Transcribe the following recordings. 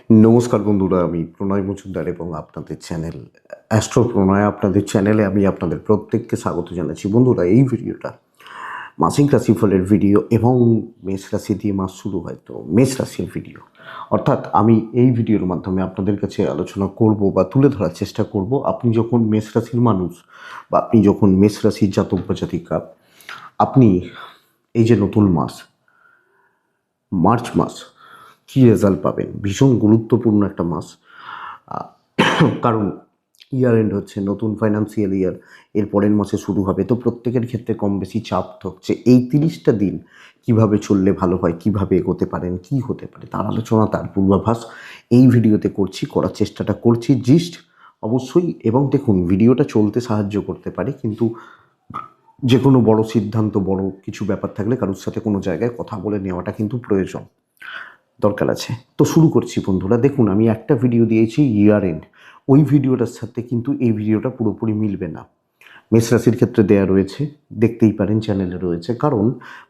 নমস্কার বন্ধুরা, আমি প্রণয় মজুমদার এবং আপনাদের চ্যানেল অ্যাস্ট্রো প্রণয় আপনাদের চ্যানেলে আমি আপনাদের প্রত্যেককে স্বাগত জানাচ্ছি। বন্ধুরা, এই ভিডিওটা মাসিক রাশিফলের ভিডিও এবং মেষ রাশি দিয়ে মাস শুরু হয়, তো মেষ রাশির ভিডিও। অর্থাৎ আমি এই ভিডিওর মাধ্যমে আপনাদের কাছে আলোচনা করব বা তুলে ধরার চেষ্টা করব, আপনি যখন মেষ রাশির মানুষ বা আপনি যখন মেষ রাশির জাতক বা জাতিকা, আপনি এই যে নতুন মাস মার্চ মাস কী রেজাল্ট পাবেন। ভীষণ গুরুত্বপূর্ণ একটা মাস, কারণ ইয়ার এন্ড হচ্ছে, নতুন ফাইন্যান্সিয়াল ইয়ার এর পরের মাসে শুরু হবে। তো প্রত্যেকের ক্ষেত্রে কম বেশি চাপ থাকছে। এই 30টা দিন কিভাবে চললে ভালো হয়, কিভাবে এগোতে পারেন, কি হতে পারে তার আলোচনা, তার পূর্বাভাস এই ভিডিওতে করার চেষ্টাটা করছি জিস্ট অবশ্যই। এবং দেখুন, ভিডিওটা চলতে সাহায্য করতে পারে, কিন্তু যে কোনো বড় সিদ্ধান্ত, বড় কিছু ব্যাপার থাকলে কারোর সাথে কোনো জায়গায় কথা বলে নেওয়াটা কিন্তু প্রয়োজন, দরকার আছে। তো শুরু করছি বন্ধুরা। দেখুন, আমি একটা ভিডিও দিয়েছি ইয়ার এন্ড, ওই ভিডিওটার সাথে কিন্তু এই ভিডিওটা পুরোপুরি মিলবে না। মেষ রাশির ক্ষেত্রে দেয়া রয়েছে, দেখতেই পারেন, চ্যানেলে রয়েছে। কারণ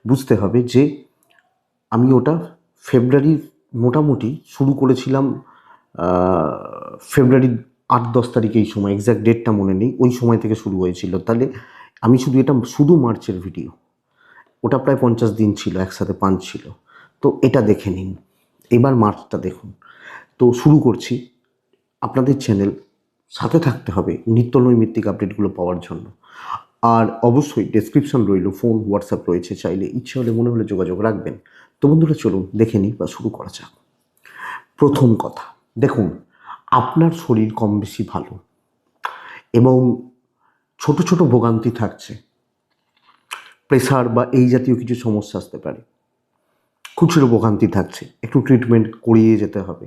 বুঝতে হবে যে আমি ওটা ফেব্রুয়ারির মোটামুটি শুরু করেছিলাম, ফেব্রুয়ারির 8-10 তারিখ, এই সময় এক্স্যাক্ট ডেটটা মনে নেই, ওই সময় থেকে শুরু হয়েছিল। তাহলে আমি শুধু মার্চের ভিডিও, ওটা প্রায় 50 দিন ছিল, একসাথে 5 ছিল। তো এটা দেখে নিন, এবার মার্চটা দেখুন। তো শুরু করছি। আপনাদের চ্যানেল সাথে থাকতে হবে নিত্য নৈমিত্তিক আপডেটগুলো পাওয়ার জন্য। আর অবশ্যই ডেসক্রিপশন রইল, ফোন হোয়াটসঅ্যাপ রয়েছে, চাইলে ইচ্ছে হলে মনে হলে যোগাযোগ রাখবেন। তো বন্ধুরা, চলুন দেখে নিই বা শুরু করা যাক। প্রথম কথা, দেখুন, আপনার শরীর কম বেশি ভালো এবং ছোট ছোট ভোগান্তি থাকছে, প্রেশার বা এই জাতীয় কিছু সমস্যা আসতে পারে, খুচরো ভোগান্তি থাকছে, একটু ট্রিটমেন্ট করিয়ে যেতে হবে।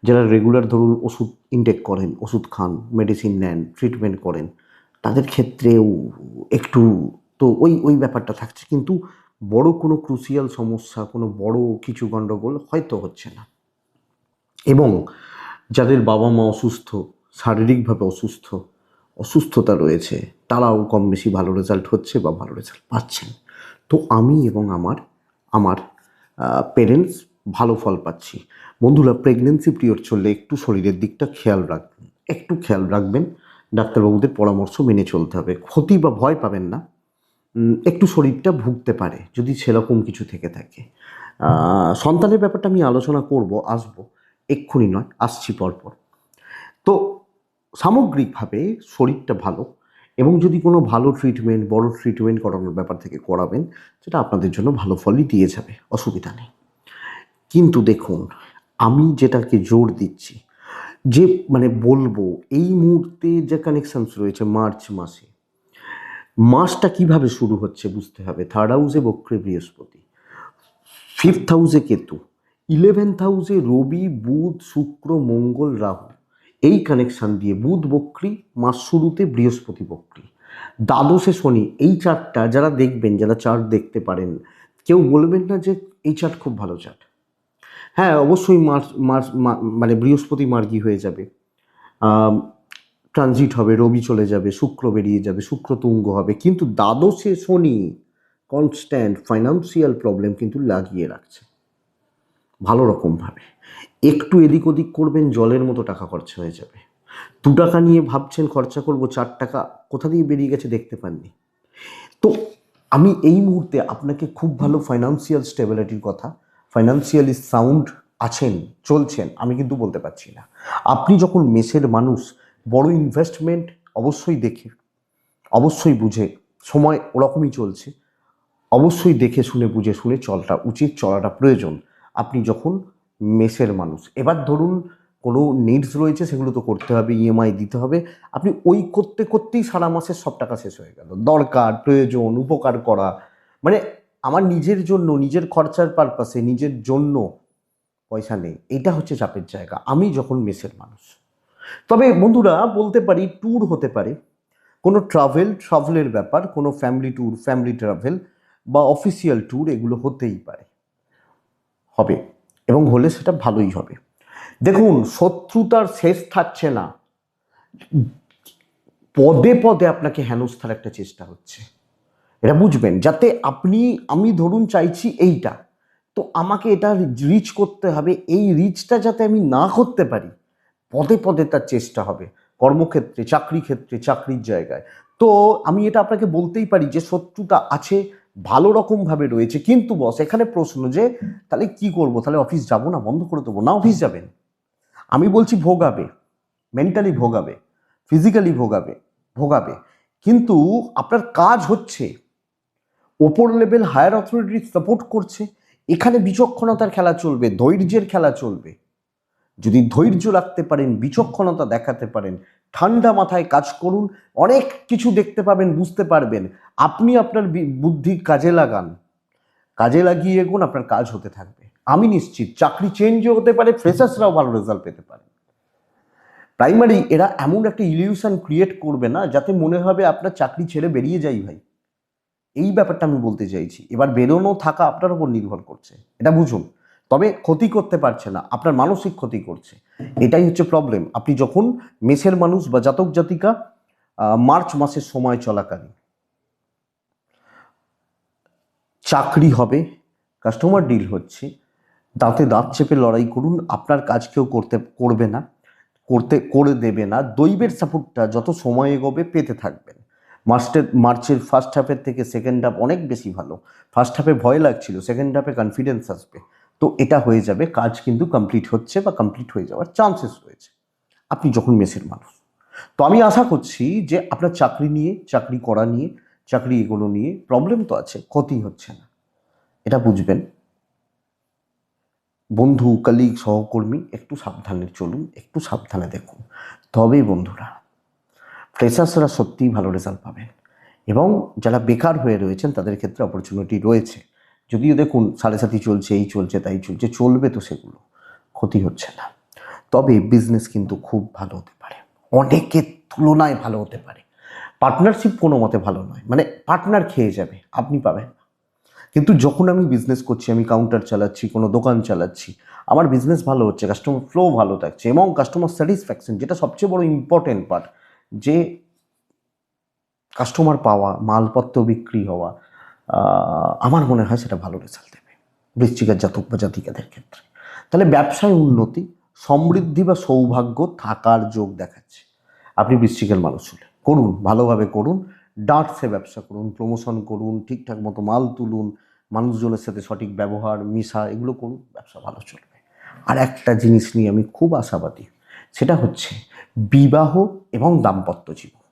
যারা রেগুলার ধরুন ওষুধ ইনটেক করেন, ওষুধ খান, মেডিসিন নেন, ট্রিটমেন্ট করেন, তাদের ক্ষেত্রেও একটু তো ওই ওই ব্যাপারটা থাকছে। কিন্তু বড় কোনো ক্রুশিয়াল সমস্যা, কোনো বড় কিছু গণ্ডগোল হয়তো হচ্ছে না। এবং যাদের বাবা মা অসুস্থ, শারীরিকভাবে অসুস্থতা রয়েছে, তারাও কম বেশি ভালো রেজাল্ট হচ্ছে বা ভালো রেজাল্ট পাচ্ছেন। তো আমি এবং আমার পেরেন্টস ভালো ফল পাচ্ছি। বন্ধুরা, প্রেগনেন্সি পিরিয়ড চললে একটু শরীরের দিকটা খেয়াল রাখবেন। ডাক্তারবাবুদের পরামর্শ মেনে চলতে হবে। ক্ষতি বা ভয় পাবেন না, একটু শরীরটা ভুগতে পারে যদি সেরকম কিছু থেকে থাকে। সন্তানের ব্যাপারটা আমি আলোচনা করব, আসবো, এক্ষুনি নয়, আসছি পরপর। তো সামগ্রিকভাবে শরীরটা ভালো, এবং যদি কোনো ভালো ট্রিটমেন্ট, বড় ট্রিটমেন্ট করানোর ব্যাপার থেকে করাবেন, সেটা আপনাদের জন্য ভালো ফলই দিয়ে যাবে, অসুবিধা নেই। কিন্তু দেখুন, আমি যেটাকে জোর দিচ্ছি, যে বলবো, এই মুহূর্তে যে কানেকশানস রয়েছে মার্চ মাসে, মাসটা কিভাবে শুরু হচ্ছে বুঝতে হবে। 3rd হাউসে বক্রী বৃহস্পতি, 5th হাউসে কেতু, 11th হাউসে রবি, বুধ, শুক্র, মঙ্গল, রাহু। এই কানেকশান দিয়ে বুধ বক্রী, মাস শুরুতে বৃহস্পতি বক্রী, দ্বাদশে শনি। এই চার্টটা যারা দেখবেন, যারা চার্ট দেখতে পারেন, কেউ বলবেন না যে এই চার্ট খুব ভালো চার্ট। হ্যাঁ, অবশ্যই মার্চ মার্চ বৃহস্পতি মার্গী হয়ে যাবে, ট্রানজিট হবে, রবি চলে যাবে, শুক্র বেরিয়ে যাবে, শুক্র তুঙ্গ হবে। কিন্তু দ্বাদশে শনি কনস্ট্যান্ট ফাইন্যান্সিয়াল প্রবলেম কিন্তু লাগিয়ে রাখছে ভালো রকমভাবে। একটু এদিক ওদিক করবেন, জলের মতো টাকা খরচা হয়ে যাবে। 2 টাকা নিয়ে ভাবছেন খরচা করব, 4 টাকা কোথা দিয়ে বেরিয়ে গেছে দেখতে পাননি। তো আমি এই মুহূর্তে আপনাকে খুব ভালো ফাইন্যান্সিয়াল স্টেবিলিটির কথা, ফাইন্যান্সিয়ালি সাউন্ড আছেন, চলছেন, আমি কিন্তু বলতে পারছি না। আপনি যখন মেসের মানুষ, বড় ইনভেস্টমেন্ট অবশ্যই দেখে, অবশ্যই বুঝে, সময় ওরকমই চলছে, অবশ্যই দেখে শুনে বুঝে শুনে চলাটা প্রয়োজন। আপনি যখন মেসের মানুষ, এবার ধরুন কোনো নিডস রয়েছে, সেগুলো তো করতে হবে, ইএমআই দিতে হবে। আপনি ওই করতে করতেই সারা মাসের সব টাকা শেষ হয়ে গেল। দরকার, প্রয়োজন, উপকার করা, মানে আমার নিজের জন্য, নিজের খরচার পারপাসে, নিজের জন্য পয়সা নেই, এটা হচ্ছে চাপের জায়গা আমি যখন মেসের মানুষ। তবে বন্ধুরা, বলতে পারি ট্যুর হতে পারে, কোনো ট্রাভেলের ব্যাপার, কোনো ফ্যামিলি ট্যুর, ফ্যামিলি ট্রাভেল বা অফিসিয়াল ট্যুর, এগুলো হতেই পারে, হবে, এবং হলে সেটা ভালোই হবে। দেখুন, শত্রুতার শেষ থাকছে না, পদে পদে আপনাকে হেনস্থার একটা চেষ্টা হচ্ছে। এটা বুঝবেন, যাতে আমি ধরুন চাইছি এইটা, তো আমাকে এটা রিচ করতে হবে, এই রিচটা যাতে আমি না করতে পারি পদে পদে তার চেষ্টা হবে, কর্মক্ষেত্রে, চাকরি ক্ষেত্রে, চাকরির জায়গায়। তো আমি এটা আপনাকে বলতেই পারি যে শত্রুতা আছে, ভালো রকমভাবে রয়েছে। কিন্তু বস এখানে প্রশ্ন যে তাহলে কি করব, তাহলে অফিস যাব না, বন্ধ করে দেবো না? অফিস যাবেন। আমি বলছি ভোগাবে, মেন্টালি ভোগাবে, ফিজিক্যালি ভোগাবে, ভোগাবে, কিন্তু আপনার কাজ হচ্ছে, ওপর লেভেল হায়ার অথরিটি সাপোর্ট করছে, এখানে বিচক্ষণতার খেলা চলবে, ধৈর্যের খেলা চলবে। যদি ধৈর্য রাখতে পারেন, বিচক্ষণতা দেখাতে পারেন, ঠান্ডা মাথায় কাজ করুন, অনেক কিছু দেখতে পাবেন, বুঝতে পারবেন। আপনি আপনার বুদ্ধি কাজে লাগান, কাজে লাগিয়ে এগোন, আপনার কাজ হতে থাকবে। আমি নিশ্চিত চাকরি চেঞ্জও হতে পারে, ফ্রেশার্সরাও ভালো রেজাল্ট পেতে পারে। প্রাইমারি এরা এমন একটা ইলিউশন ক্রিয়েট করবে না যাতে মনে হবে আপনার চাকরি ছেড়ে বেরিয়ে যাই ভাই। এই ব্যাপারটা আমি বলতে চাইছি। এবার বেরোনো থাকা আপনার উপর নির্ভর করছে, এটা বুঝুন। তবে ক্ষতি করতে পারছে না, আপনার মানসিক ক্ষতি করছে, এটাই হচ্ছে প্রবলেম। আপনি যখন মেষের মানুষ বা জাতক জাতিকা মার্চ মাসের সময় চলাকালীন চাকরি হবে, কাস্টমার ডিল হচ্ছে, দাঁতে দাঁত চেপে লড়াই করুন, আপনার কাজ কেউ করবে না, করে দেবে না। দৈবের সাপোর্টটা যত সময় এগোবে পেতে থাকবেন। মার্চের ফার্স্ট হাফের থেকে সেকেন্ড হাফ অনেক বেশি ভালো। ফার্স্ট হাফে ভয় লাগছিল, সেকেন্ড হাফে কনফিডেন্স আসবে। তো এটা হয়ে যাবে, কাজ কিন্তু কমপ্লিট হচ্ছে বা কমপ্লিট হয়ে যাওয়ার চান্সেস রয়েছে আপনি যখন মেসের মানুষ। তো আমি আশা করছি যে আপনার চাকরি নিয়ে, চাকরি করা নিয়ে, চাকরি এগুলো নিয়ে প্রবলেম তো আছে, ক্ষতি হচ্ছে না, এটা বুঝবেন। বন্ধু, কলিগ, সহকর্মী একটু সাবধানে চলুন, একটু সাবধানে দেখুন, তবেই বন্ধুরা ফ্রেশার্সরা সত্যিই ভালো রেজাল্ট পাবেন। এবং যারা বেকার হয়ে রয়েছেন তাদের ক্ষেত্রে অপরচুনিটি রয়েছে। যদিও দেখুন সাড়ে চলছে, এই চলছে, তাই চলছে, চলবে তো, সেগুলো ক্ষতি হচ্ছে না। তবে বিজনেস কিন্তু খুব ভালো হতে পারে, অনেকের তুলনায় ভালো হতে পারে। পার্টনারশিপ কোনো মতে ভালো নয়, মানে পার্টনার খেয়ে যাবে, আপনি পাবেন। কিন্তু যখন আমি বিজনেস করছি, আমি কাউন্টার চালাচ্ছি, কোনো দোকান চালাচ্ছি, আমার বিজনেস ভালো হচ্ছে, কাস্টমার ফ্লো ভালো থাকছে এবং কাস্টমার স্যাটিসফ্যাকশন, যেটা সবচেয়ে বড় ইম্পর্টেন্ট পার্ট, যে কাস্টমার পাওয়া, মালপত্র বিক্রি হওয়া, আমার মনে হয় সেটা ভালো রেজাল্ট দেবে বৃশ্চিকের জাতক বা জাতিকাদের ক্ষেত্রে। তাহলে ব্যবসায় উন্নতি, সমৃদ্ধি বা সৌভাগ্য থাকার যোগ দেখাচ্ছে। আপনি বৃশ্চিকের মানুষ হলে করুন, ভালোভাবে করুন, ডার্টসে ব্যবসা করুন, প্রমোশন করুন, ঠিকঠাক মতো মাল তুলুন, মানুষজনের সাথে সঠিক ব্যবহার, মিশা, এগুলো করুন, ব্যবসা ভালো চলবে। আর একটা জিনিস নিয়ে আমি খুব আশাবাদী, সেটা হচ্ছে বিবাহ এবং দাম্পত্য জীবন।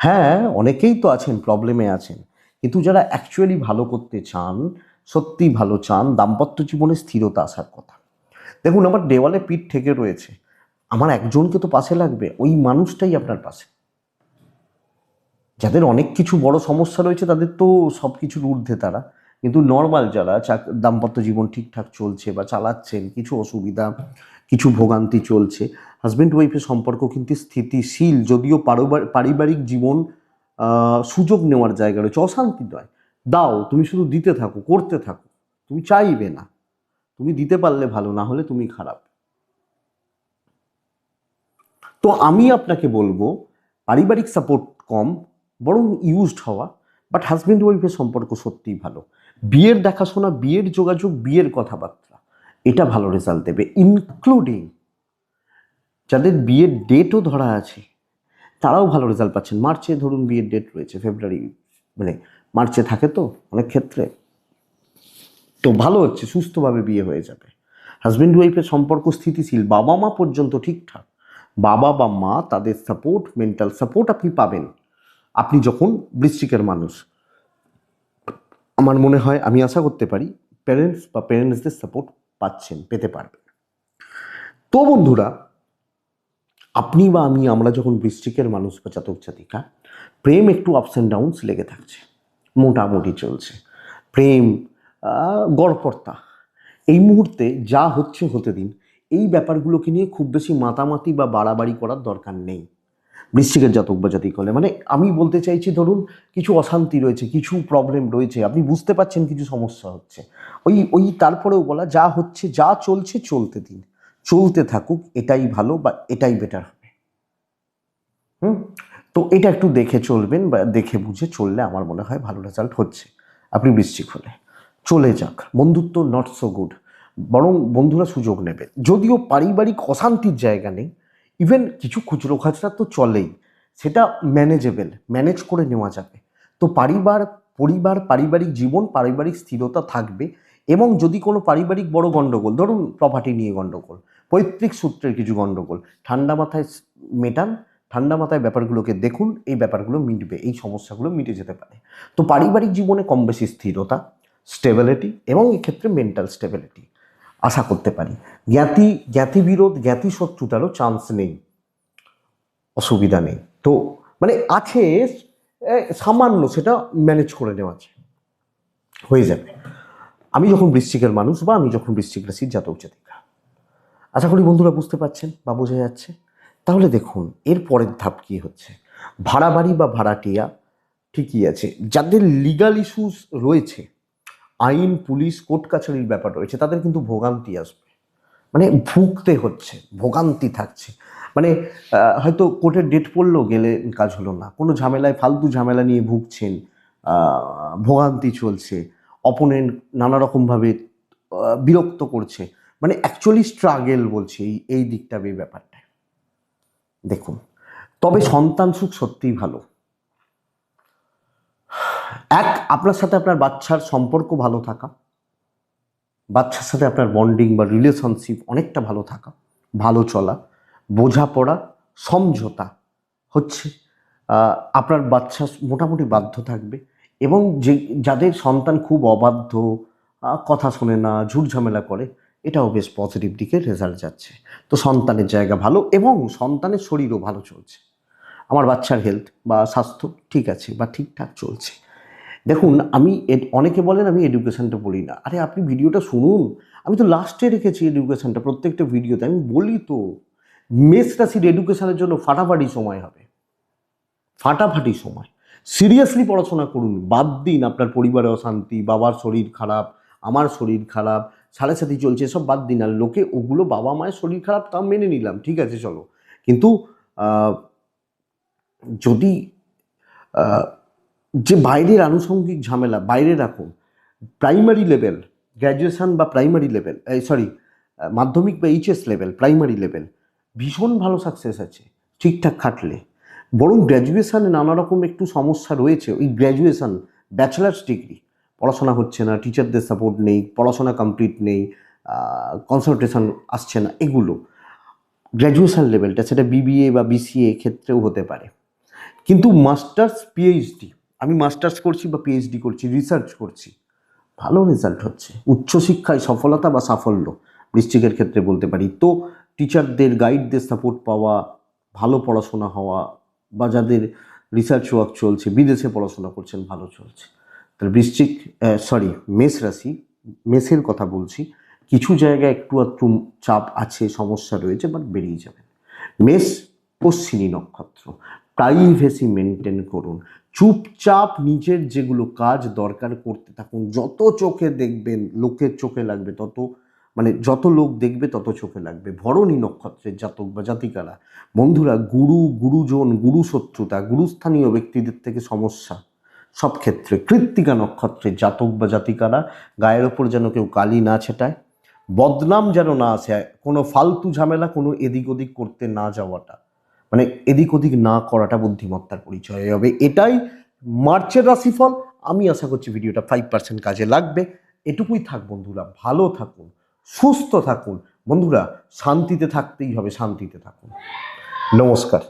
হ্যাঁ, অনেকেই তো আছেন প্রবলেমে আছেন, কিন্তু যারা অ্যাকচুয়ালি ভালো করতে চান, সত্যি ভালো চান, দাম্পত্য জীবনে স্থিরতা আসার কথা। দেখুন আমার দেওয়ালে পিঠ থেকে রয়েছে, আমার একজনকে তো পাশে লাগবে, ওই মানুষটাই আপনার পাশে। যাদের অনেক কিছু বড় সমস্যা রয়েছে তাদের তো সব কিছুর ঊর্ধ্বে তারা, কিন্তু নর্মাল যারা দাম্পত্য জীবন ঠিকঠাক চলছে বা চালাচ্ছেন, কিছু অসুবিধা, কিছু ভোগান্তি চলছে, হাজব্যান্ড ওয়াইফের সম্পর্ক কিন্তু স্থিতিশীল, যদিও পারিবারিক জীবন সুযোগ নেওয়ার জায়গা রয়েছে, অশান্তি নয়। দাও, তুমি শুধু দিতে থাকো, করতে থাকো, তুমি চাইবে না, তুমি দিতে পারলে ভালো, না হলে তুমি খারাপ। তো আমি আপনাকে বলবো পারিবারিক সাপোর্ট কম, বরং ইউজড হওয়া, বাট হাজব্যান্ড ওয়াইফের সম্পর্ক সত্যিই ভালো। বিয়ের দেখাশোনা, বিয়ের যোগাযোগ, বিয়ের কথাবার্তা, এটা ভালো রেজাল্ট দেবে। ইনক্লুডিং যাদের বিয়ের ডেটও ধরা আছে তারাও ভালো রেজাল্ট পাচ্ছেন। মার্চে ধরুন বিয়ের ডেট রয়েছে, ফেব্রুয়ারি, মানে মার্চে থাকে তো অনেক ক্ষেত্রে, তো ভালো হচ্ছে, সুস্থভাবে বিয়ে হয়ে যাবে। হাজব্যান্ড ওয়াইফের সম্পর্ক স্থিতিশীল, বাবা মা পর্যন্ত ঠিকঠাক, বাবা বা মা তাদের সাপোর্ট, মেন্টাল সাপোর্ট আপনি পাবেন আপনি যখন বৃশ্চিকের মানুষ। আমার মনে হয়, আমি আশা করতে পারি প্যারেন্টসদের সাপোর্ট পাচ্ছেন, পেতে পারবেন। তো বন্ধুরা, আপনি বা আমি, আমরা যখন বৃশ্চিকের মানুষ বা জাতক জাতিকা, প্রেম একটু আপস অ্যান্ড ডাউনস লেগে থাকছে, মোটামুটি চলছে প্রেম, গড়পড়তা, এই মুহূর্তে যা হচ্ছে হতে দিন। এই ব্যাপারগুলোকে নিয়ে খুব বেশি মাতামাতি বা বাড়াবাড়ি করার দরকার নেই বৃশ্চিকের জাতক বা জাতিক হলে। মানে আমি বলতে চাইছি, ধরুন কিছু অশান্তি রয়েছে, কিছু প্রবলেম রয়েছে, আপনি বুঝতে পারছেন কিছু সমস্যা হচ্ছে, ওই তারপরেও বলা, যা হচ্ছে, যা চলছে চলতে দিন, চলতে থাকুক, এটাই ভালো বা এটাই বেটার হবে। তো এটা একটু দেখে চলবেন বা দেখে বুঝে চললে আমার মনে হয় ভালো রেজাল্ট হচ্ছে আপনি বৃশ্চিক হলে। চলে যাক, বন্ধুত্ব নট সো গুড, বরং বন্ধুরা সুযোগ নেবে। যদিও পারিবারিক অশান্তির জায়গা নেই, ইভেন কিছু খুচরো খাচরা তো চলেই, সেটা ম্যানেজেবল, ম্যানেজ করে নেওয়া যাবে। তো পরিবার পারিবারিক জীবন, পারিবারিক স্থিরতা থাকবে। এবং যদি কোনো পারিবারিক বড় গণ্ডগোল, ধরুন প্রপার্টি নিয়ে গণ্ডগোল, পৈতৃক সূত্রের কিছু গণ্ডগোল, ঠান্ডা মাথায় মেটান, ঠান্ডা মাথায় ব্যাপারগুলোকে দেখুন, এই ব্যাপারগুলো মিটবে, এই সমস্যাগুলো মিটে যেতে পারে। তো পারিবারিক জীবনে কম বেশি স্থিরতা, স্টেবিলিটি এবং এক্ষেত্রে মেন্টাল স্টেবিলিটি আশা করতে পারি। জ্ঞাতিবিরোধ, জ্ঞাতি শত্রুতারও চান্স নেই, অসুবিধা নেই। তো মানে আছে সামান্য, সেটা ম্যানেজ করে নেওয়া যায়, হয়ে যাবে। আমি যখন বৃশ্চিকের মানুষ বা আমি যখন বৃশ্চিক রাশির জাতক জাতিকা, আশা করি বন্ধুরা বুঝতে পারছেন বা বোঝা যাচ্ছে। তাহলে দেখুন এর পরের ধাপ কি হচ্ছে। ভাড়া বাড়ি বা ভাড়াটিয়া ঠিকই আছে, যাদের লিগাল ইস্যুস রয়েছে, আইন পুলিশ কোর্ট কাছারির ব্যাপার রয়েছে, তাদের কিন্তু ভোগান্তি আসবে, মানে ভুগতে হচ্ছে, ভোগান্তি থাকছে। মানে হয়তো কোর্টের ডেট পড়লেও গেলে কাজ হলো না, কোনো ঝামেলায় ফালতু ঝামেলা নিয়ে ভুগছেন, ভোগান্তি চলছে, অপোনেন্ট নানা রকমভাবে বিরক্ত করছে, মানে অ্যাকচুয়ালি স্ট্রাগেল বলছি এই দিকটা, এই ব্যাপারটা দেখুন। তবে সন্তান সুখ সত্যিই ভালো। আপনার সাথে আপনার বাচ্চার সম্পর্ক ভালো থাকা, বাচ্চার সাথে আপনার বন্ডিং বা রিলেশনশিপ অনেকটা ভালো থাকা, ভালো চলা, বোঝাপড়া, সমঝোতা হচ্ছে। আপনার বাচ্চা মোটামুটি বাধ্য থাকবে। এবং যাদের সন্তান খুব অবাধ্য, কথা শোনে না, ঝুট ঝামেলা করে, এটাও বেশ পজিটিভ দিকে রেজাল্ট যাচ্ছে। তো সন্তানের জায়গা ভালো এবং সন্তানের শরীরও ভালো চলছে। আমার বাচ্চার হেলথ বা স্বাস্থ্য ঠিক আছে বা ঠিকঠাক চলছে। দেখুন অনেকে বলেন আমি এডুকেশানটা বলি না, আরে আপনি ভিডিওটা শুনুন, আমি তো লাস্টে রেখেছি এডুকেশানটা প্রত্যেকটা ভিডিওতে, আমি বলি তো মেষ রাশির এডুকেশানের জন্য ফাটাফাটি সময় হবে, ফাটাফাটি সময়। সিরিয়াসলি পড়াশোনা করুন, বাদ দিন আপনার পরিবারে অশান্তি, বাবার শরীর খারাপ, আমার শরীর খারাপ, সাড়ে সাথী চলছে, সব বাদ দিন। আর লোকে ওগুলো, বাবা মায়ের শরীর খারাপ তা মেনে নিলাম, ঠিক আছে চলো, কিন্তু যদি যে বাইরের আনুষঙ্গিক ঝামেলা বাইরে রাখুন, প্রাইমারি লেভেল গ্র্যাজুয়েশন বা প্রাইমারি লেভেল, মাধ্যমিক বা এইচএস লেভেল, প্রাইমারি লেভেল ভীষণ ভালো সাকসেস আছে ঠিকঠাক খাটলে। বরং গ্র্যাজুয়েশানে নানা রকম একটু সমস্যা রয়েছে, ওই গ্র্যাজুয়েশান ব্যাচেলার্স ডিগ্রি পড়াশোনা হচ্ছে না, টিচারদের সাপোর্ট নেই, পড়াশোনা কমপ্লিট নেই, কনসেন্ট্রেশন আসছে না, এগুলো গ্র্যাজুয়েশান লেভেলটা, সেটা বিবিএ বা বিসিএ ক্ষেত্রেও হতে পারে। কিন্তু মাস্টার্স পিএইচডি, আমি মাস্টার্স করছি বা পিএইচডি করছি, রিসার্চ করছি, ভালো রেজাল্ট হচ্ছে, উচ্চশিক্ষায় সফলতা বা সাফল্য বৃশ্চিকের ক্ষেত্রে বলতে পারি। তো টিচারদের গাইডদের সাপোর্ট পাওয়া, ভালো পড়াশোনা হওয়া, বা যাদের রিসার্চ ওয়ার্ক চলছে, বিদেশে পড়াশোনা করছেন, ভালো চলছে। তাহলে মেষ রাশি, মেষের কথা বলছি, কিছু জায়গায় একটু একটু চাপ আছে, সমস্যা রয়েছে, বাট বেরিয়ে যাবেন। মেষ অশ্বিনী নক্ষত্র, প্রাইভেসি মেনটেন করুন, চুপচাপ নিজের যেগুলো কাজ দরকার করতে থাকুন। যত চোখে দেখবেন, লোকের চোখে লাগবে তত, মানে যত লোক দেখবে তত চোখে লাগবে। ভরণী নক্ষত্রের জাতক বা জাতিকারা, বন্ধুরা, গুরুজন, গুরু শত্রুতা, গুরুস্থানীয় ব্যক্তিদের থেকে সমস্যা সব ক্ষেত্রে। কৃত্তিকা নক্ষত্রের জাতক বা জাতিকারা, গায়ের ওপর যেন কেউ কালি না ছেটায়, বদনাম যেন না আসে, কোনো ফালতু ঝামেলা, কোনো এদিক ওদিক করতে না যাওয়াটা, মানে এদিক ওদিক না করাটা বুদ্ধিমত্তার পরিচয় হবে। এটাই মার্চের রাশিফল। আমি আশা করছি ভিডিওটা 5% কাজে লাগবে। এটুকুই থাক বন্ধুরা, ভালো থাকুন, সুস্থ থাকুন বন্ধুরা, শান্তিতে থাকতেই হবে, শান্তিতে থাকুন। নমস্কার।